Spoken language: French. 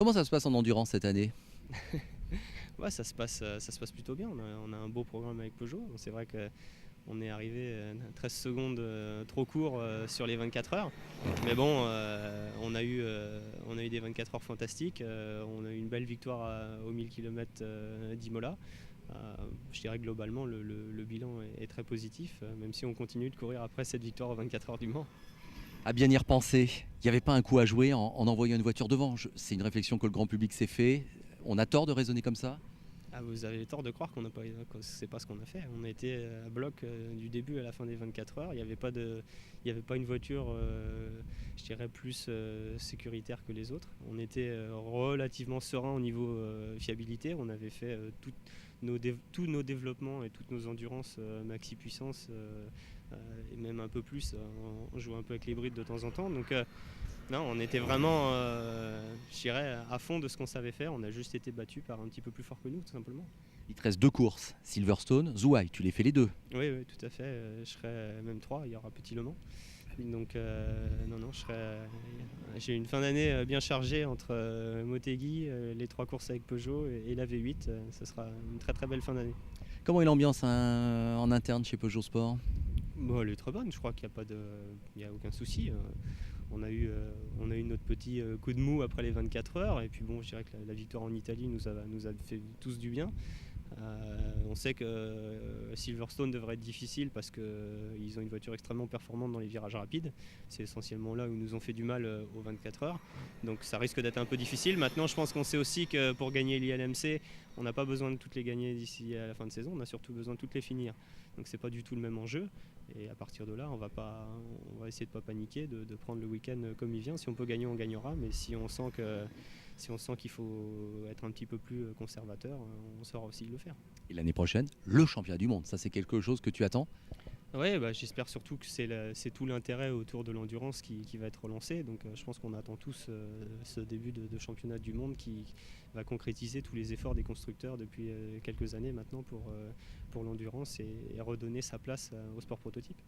Comment ça se passe en endurance cette année? Ouais, ça se passe plutôt bien. On a un beau programme avec Peugeot. C'est vrai qu'on est arrivé 13 secondes trop court sur les 24 heures. Mais bon, on a eu des 24 heures fantastiques. On a eu une belle victoire aux 1000 km d'Imola. Je dirais que globalement, le bilan est très positif, même si on continue de courir après cette victoire aux 24 heures du Mans. À bien y repenser, il n'y avait pas un coup à jouer en envoyant une voiture devant. C'est une réflexion que le grand public s'est fait. On a tort de raisonner comme ça? Ah, vous avez tort de croire que c'est pas ce qu'on a fait. On a été à bloc du début à la fin des 24 heures. Il y avait pas une voiture, je dirais, plus sécuritaire que les autres. On était relativement serein au niveau fiabilité. On avait fait tous nos développements et toutes nos endurances maxi puissance et même un peu plus. On jouait un peu avec les brides de temps en temps. Donc non, on était vraiment, je dirais, à fond de ce qu'on savait faire. On a juste été battu par un petit peu plus fort que nous, tout simplement. Il te reste deux courses, Silverstone, Zouhai, tu les fais les deux. Oui, oui, tout à fait. Je serai même 3. Il y aura Petit Le Mans. Donc, non, non, j'ai une fin d'année bien chargée entre Motegi, les 3 courses avec Peugeot et la V8. Ce sera une très très belle fin d'année. Comment est l'ambiance en interne chez Peugeot Sport? Bon, elle est très bonne, je crois qu'il n'y a aucun souci. On a eu notre petit coup de mou après les 24 heures. Et puis bon, je dirais que la victoire en Italie nous a fait tous du bien. On sait que Silverstone devrait être difficile parce qu'ils ont une voiture extrêmement performante dans les virages rapides. C'est essentiellement là où ils nous ont fait du mal aux 24 heures. Donc ça risque d'être un peu difficile. Maintenant, je pense qu'on sait aussi que pour gagner l'ILMC, on n'a pas besoin de toutes les gagner d'ici à la fin de saison. On a surtout besoin de toutes les finir. Donc c'est pas du tout le même enjeu. Et à partir de là, on va essayer de ne pas paniquer, de prendre le week-end comme il vient. Si on peut gagner, on gagnera. Mais si on sent qu'il faut être un petit peu plus conservateur, on saura aussi le faire. Et l'année prochaine, le championnat du monde. Ça, c'est quelque chose que tu attends? Oui, j'espère surtout que c'est tout l'intérêt autour de l'endurance qui va être relancé. Donc je pense qu'on attend tous ce début de championnat du monde qui va concrétiser tous les efforts des constructeurs depuis quelques années maintenant pour l'endurance et redonner sa place au sport prototype.